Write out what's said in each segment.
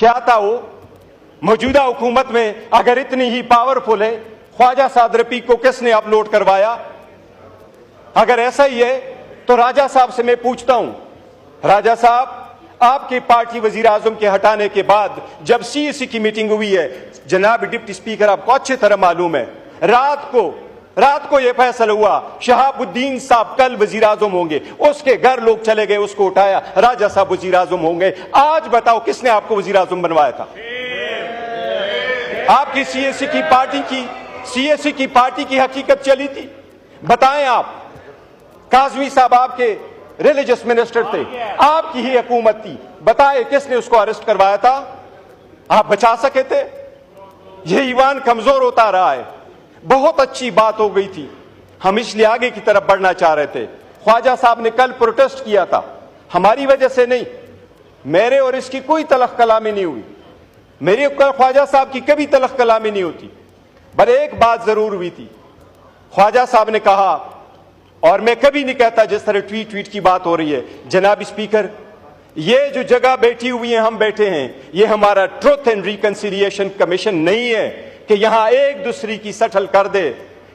क्या था वो? मौजूदा हुकूमत में अगर इतनी ही पावरफुल है, ख्वाजा साद रफीक को किसने अपलोड करवाया? अगर ऐसा ही है तो राजा साहब से मैं पूछता हूं, राजा साहब, आपकी पार्टी वजीर आजम के हटाने के बाद जब सीएसी की मीटिंग हुई है, जनाब डिप्टी स्पीकर आपको अच्छी तरह मालूम है, रात को यह फैसला हुआ शहाबुद्दीन साहब कल वजीर आजम होंगे, उसके घर लोग चले गए, उसको उठाया, राजा साहब वजीर आजम होंगे। आज बताओ किसने आपको वजीर आजम बनवाया था? आपकी सीएसी की पार्टी की हकीकत चली थी। बताएं आप, काजमी साहब आपके रिलीजियस मिनिस्टर थे, आपकी ही हुकूमत थी, बताए किसने उसको अरेस्ट करवाया था? आप बचा सके थे? ये ईमान कमजोर होता रहा है। बहुत अच्छी बात हो गई थी, हम इसलिए आगे की तरफ बढ़ना चाह रहे थे। ख्वाजा साहब ने कल प्रोटेस्ट किया था, हमारी वजह से नहीं, मेरे और इसकी कोई तलख कलामी नहीं हुई, मेरी ख्वाजा साहब की कभी तलख कलामी नहीं होती, पर एक बात जरूर हुई थी। ख्वाजा साहब ने कहा, और मैं कभी नहीं कहता जिस तरह ट्वीट की बात हो रही है, जनाब स्पीकर, ये जो जगह बैठी हुई है, हम बैठे हैं, ये हमारा ट्रुथ एंड रिकंसिलिएशन कमीशन नहीं है कि यहां एक दूसरे की सटल कर दे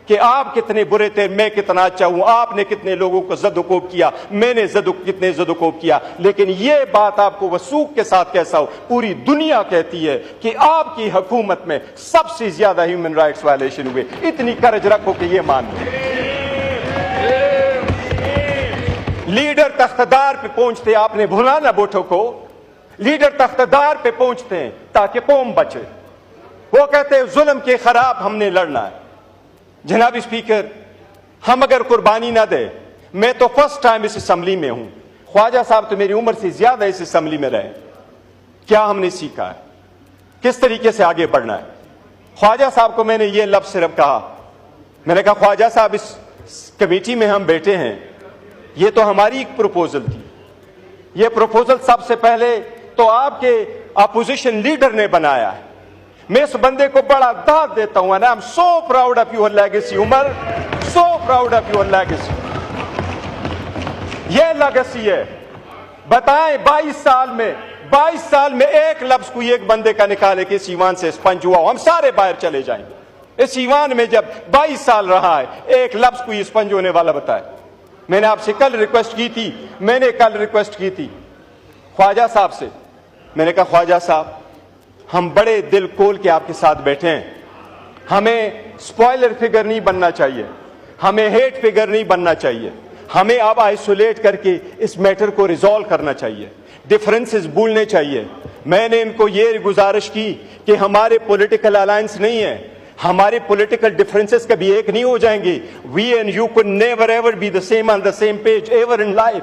कि आप कितने बुरे थे, मैं कितना अच्छा हूं, आपने कितने लोगों को जदोकोब किया, मैंने कितने जदोकोब किया। लेकिन यह बात आपको वसूख के साथ कैसा हो, पूरी दुनिया कहती है कि आपकी हुकूमत में सबसे ज्यादा ह्यूमन राइट्स वायलेशन हुए। इतनी करज रखो कि यह मान लो। लीडर तख्तदार पे पहुंचते, आपने भुला ना बोठो को, लीडर तख्तदार पे पहुंचते हैं ताकि कौम बचे। वो कहते हैं जुल्म के खिलाफ हमने लड़ना है। जनाब स्पीकर, हम अगर कुर्बानी ना दे, मैं तो फर्स्ट टाइम इस असेंबली में हूं, ख्वाजा साहब तो मेरी उम्र से ज्यादा इस असेंबली में रहे, क्या हमने सीखा है, किस तरीके से आगे बढ़ना है? ख्वाजा साहब को मैंने ये लफ्ज सिर्फ कहा, मैंने कहा ख्वाजा साहब, इस कमेटी में हम बैठे हैं, ये तो हमारी एक प्रपोजल थी, ये प्रपोजल सबसे पहले तो आपके अपोजिशन लीडर ने बनाया है। मैं इस बंदे को बड़ा दाद देता हूं, I am so proud of your legacy Umar, so proud of your legacy. ये लेगेसी है। बताएं 22 साल में एक लफ्ज कोई एक बंदे का निकाले कि इस ईवान से स्पंज हुआ, हम सारे बाहर चले जाएंगे। इस ईवान में जब 22 साल रहा है, एक लफ्ज कोई स्पंज होने वाला बताए। मैंने आपसे कल रिक्वेस्ट की थी ख्वाजा साहब से, मैंने कहा ख्वाजा साहब, हम बड़े दिल खोल के आपके साथ बैठे हैं, हमें स्पॉइलर फिगर नहीं बनना चाहिए, हमें हेट फिगर नहीं बनना चाहिए, हमें अब आइसोलेट करके इस मैटर को रिजॉल्व करना चाहिए, डिफरेंसेस भूलने चाहिए। मैंने इनको ये गुजारिश की कि हमारे पॉलिटिकल अलायंस नहीं है, हमारे पॉलिटिकल डिफरेंसेस कभी एक नहीं हो जाएंगे। We and you could never ever be the same on the same page ever in life,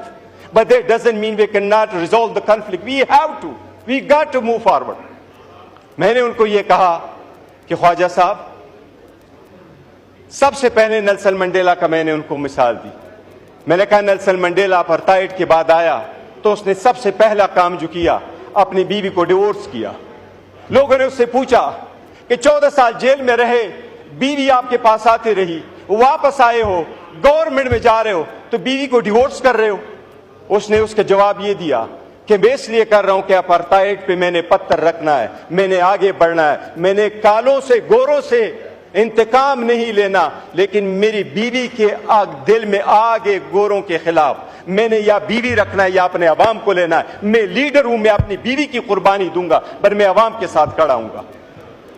but that doesn't mean we can not resolve the conflict. We got to move forward. मैंने उनको यह कहा कि ख्वाजा साहब, सबसे पहले Nelson Mandela का मैंने उनको मिसाल दी। मैंने कहा नेल्सन मंडेला अपार्थाइड के बाद आया तो उसने सबसे पहला काम जो किया, अपनी बीवी को डिवोर्स किया। लोगों ने उससे पूछा कि 14 साल जेल में रहे, बीवी आपके पास आती रही, वापस आए हो, गवर्नमेंट में जा रहे हो, तो बीवी को डिवोर्स कर रहे हो। उसने उसका जवाब ये दिया कि मैं इसलिए कर रहा हूं कि अपार्थाइड पे मैंने पत्थर रखना है, मैंने आगे बढ़ना है, मैंने कालों से गोरों से इंतकाम नहीं लेना, लेकिन मेरी बीवी के दिल में आगे गोरों के खिलाफ मैंने या बीवी रखना है या अपने अवाम को लेना है। मैं लीडर हूं, मैं अपनी बीवी की कुर्बानी दूंगा, पर मैं अवाम के साथ खड़ा हूंगा।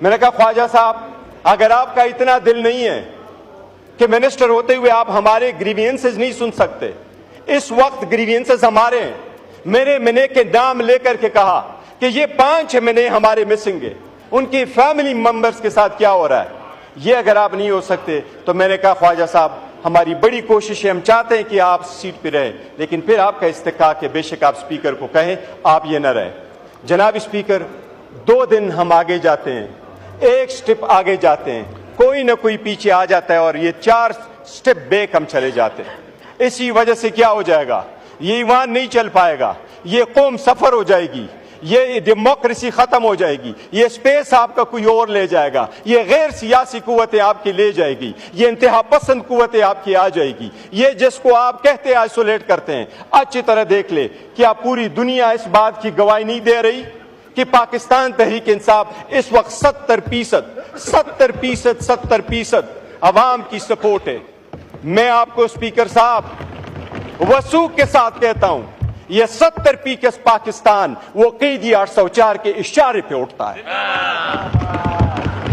मैंने कहा ख्वाजा साहब, अगर आपका इतना दिल नहीं है कि मिनिस्टर होते हुए आप हमारे ग्रीवियंसेस नहीं सुन सकते, इस वक्त ग्रीवियंसेस हमारे हैं। मेरे महीने के नाम लेकर के कहा कि ये 5 महीने हमारे मिसिंग है, उनकी फैमिली मेंबर्स के साथ क्या हो रहा है, ये अगर आप नहीं हो सकते तो मैंने कहा ख्वाजा साहब, हमारी बड़ी कोशिश है, हम चाहते हैं कि आप सीट पे रहे, लेकिन फिर आपका इस्तेकाक है, बेशक आप स्पीकर को कहें आप ये न रहे। जनाब स्पीकर, 2 दिन हम आगे जाते हैं, एक स्टेप आगे जाते हैं, कोई ना कोई पीछे आ जाता है और ये 4 स्टेप बैक हम चले जाते हैं। इसी वजह से क्या हो जाएगा, ये ईमान नहीं चल पाएगा, ये कौम सफर हो जाएगी, ये डेमोक्रेसी खत्म हो जाएगी, ये स्पेस आपका कोई और ले जाएगा, ये गैर सियासी कुव्वतें आपकी ले जाएगी, ये इंतहा पसंद कुव्वतें आपकी आ जाएगी। ये जिसको आप कहते हैं आइसोलेट करते हैं, अच्छी तरह देख ले, क्या पूरी दुनिया इस बात की गवाही नहीं दे रही کہ پاکستان تحریک انصاف اس وقت 70% عوام کی سپورٹ ہے۔ میں آپ کو اسپیکر صاحب وثوق کے ساتھ کہتا ہوں، یہ 70% پاکستان وہ قیدی 804 کے اشارے پہ اٹھتا ہے۔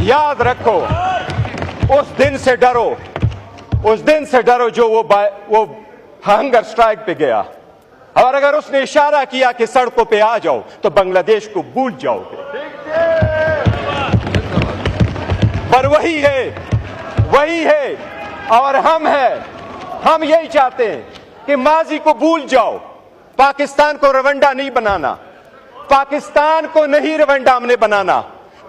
یاد رکھو، اس دن سے ڈرو جو وہ ہنگر سٹرائک پہ گیا، اور اگر اس نے اشارہ کیا کہ سڑکوں پہ آ جاؤ تو بنگلہ دیش کو بھول جاؤ گے۔ پر وہی ہے اور ہم یہی چاہتے ہیں کہ ماضی کو بھول جاؤ، پاکستان کو روانڈا نہیں بنانا، پاکستان کو نہیں روانڈا ہم نے بنانا،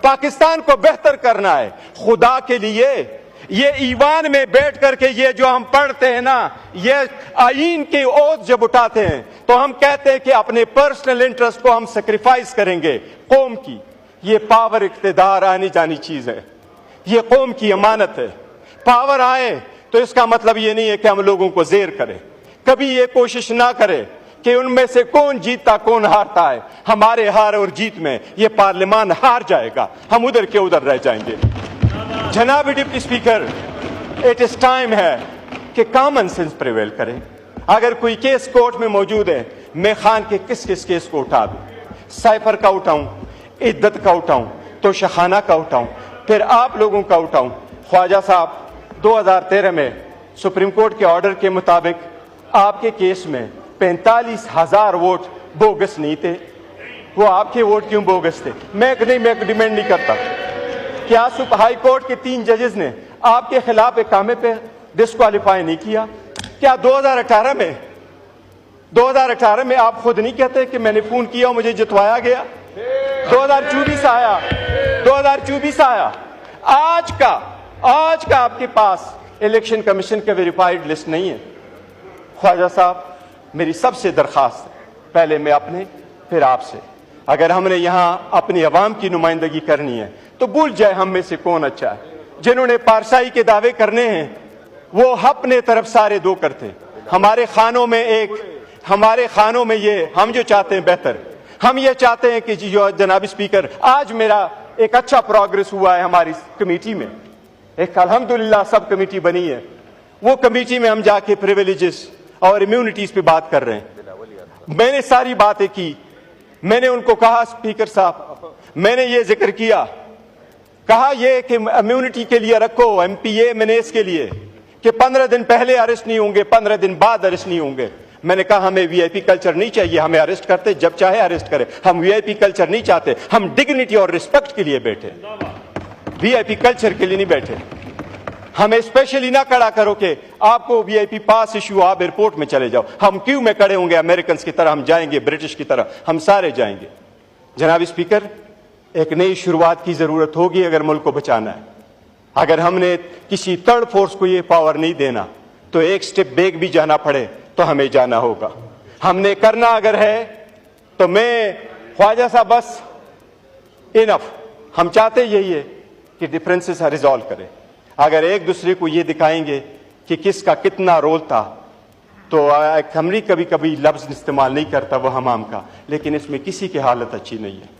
پاکستان کو بہتر کرنا ہے۔ خدا کے لیے یہ ایوان میں بیٹھ کر کے یہ جو ہم پڑھتے ہیں نا، یہ آئین کی اوت جب اٹھاتے ہیں تو ہم کہتے ہیں کہ اپنے پرسنل انٹرسٹ کو ہم سیکریفائز کریں گے قوم کی۔ یہ پاور اقتدار آنی جانی چیز ہے، یہ قوم کی امانت ہے۔ پاور آئے تو اس کا مطلب یہ نہیں ہے کہ ہم لوگوں کو زیر کریں، کبھی یہ کوشش نہ کرے کہ ان میں سے کون جیتتا کون ہارتا ہے۔ ہمارے ہار اور جیت میں یہ پارلیمان ہار جائے گا، ہم ادھر کے ادھر رہ جائیں گے۔ جناب deputy speaker, it is time ہے کہ کامن سینس پریویل کرے۔ اگر کوئی کیس کورٹ میں موجود ہے، میں خان کے کس کیس کو اٹھا دوں؟ سائفر کا اٹھاؤں، عدت کا اٹھاؤں، تو شخانہ کا اٹھاؤں، پھر آپ لوگوں کا اٹھاؤں۔ خواجہ صاحب 2013 میں سپریم کورٹ کے آرڈر کے مطابق آپ کے کیس میں 45,000 ووٹ بوگس نہیں تھے، وہ آپ کے ووٹ کیوں بوگس تھے؟ میں ڈیمانڈ نہیں کرتا۔ کیا ہائی کورٹ کے 3 ججز نے آپ کے خلاف اقامے پہ ڈسکوالیفائی نہیں کیا؟ کیا 2018 میں آپ خود نہیں کہتے کہ میں نے فون کیا اور مجھے جتوایا گیا؟ 2024 آیا، آج کا آپ کے پاس الیکشن کمیشن کا ویریفائڈ لسٹ نہیں ہے۔ خواجہ صاحب، میری سب سے درخواست ہے، پہلے میں اپنے پھر آپ سے، اگر ہم نے یہاں اپنی عوام کی نمائندگی کرنی ہے تو بھول جائے ہم میں سے کون اچھا ہے۔ جنہوں نے پارسائی کے دعوے کرنے ہیں وہ اپنے طرف سارے دو کرتے ہیں۔ ہمارے خانوں میں یہ ہم جو چاہتے ہیں بہتر، ہم یہ چاہتے ہیں کہ جو جناب اسپیکر آج میرا ایک اچھا پروگریس ہوا ہے ہماری کمیٹی میں، ایک الحمدللہ سب کمیٹی بنی ہے، وہ کمیٹی میں ہم جا کے پریویلیجز اور امیونٹیز پہ بات کر رہے ہیں۔ میں نے ساری باتیں کی، میں نے ان کو کہا اسپیکر صاحب، میں نے یہ ذکر کیا، کہا یہ کہ امیونٹی کے لیے رکھو ایم پی اے منیس کے لیے کہ 15 دن پہلے ارسٹ نہیں ہوں گے، 15 دن بعد ارسٹ نہیں ہوں گے۔ میں نے کہا ہمیں وی آئی پی کلچر نہیں چاہیے، ہمیں ارسٹ کرتے جب چاہے ارسٹ کرے، ہم وی آئی پی کلچر نہیں چاہتے، ہم ڈگنیٹی اور ریسپیکٹ کے لیے بیٹھے، وی آئی پی کلچر کے لیے نہیں بیٹھے۔ ہمیں اسپیشلی نہ کھڑا کرو کہ آپ کو وی آئی پی پاس ایشو، آپ ایئرپورٹ میں چلے جاؤ، ہم کیوں میں کھڑے ہوں گے؟ امریکنز کی طرح ہم جائیں گے، برٹش کی طرح ہم سارے جائیں گے۔ جناب اسپیکر، ایک نئی شروعات کی ضرورت ہوگی اگر ملک کو بچانا ہے۔ اگر ہم نے کسی تھرڈ فورس کو یہ پاور نہیں دینا تو ایک سٹیپ بیک بھی جانا پڑے تو ہمیں جانا ہوگا۔ ہم نے کرنا اگر ہے تو میں خواجہ صاحب بس انف، ہم چاہتے یہی ہے کہ ڈفرینسز ریزالو کریں۔ اگر ایک دوسرے کو یہ دکھائیں گے کہ کس کا کتنا رول تھا تو ہم نے کبھی کبھی لفظ استعمال نہیں کرتا وہ ہمام کا، لیکن اس میں کسی کی حالت اچھی نہیں ہے۔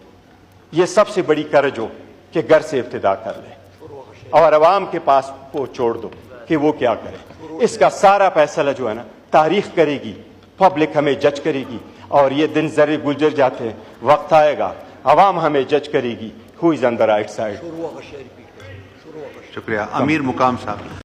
یہ سب سے بڑی کرج ہو کہ گھر سے ابتدا کر لے اور عوام کے پاس وہ چھوڑ دو کہ وہ کیا کرے۔ اس کا سارا فیصلہ جو ہے نا تاریخ کرے گی، پبلک ہمیں جج کرے گی، اور یہ دن ذرے گزر جاتے ہیں، وقت آئے گا عوام ہمیں جج کرے گی ہو از آن دا رائٹ سائڈ۔ شکریہ۔ امیر مقام صاحب۔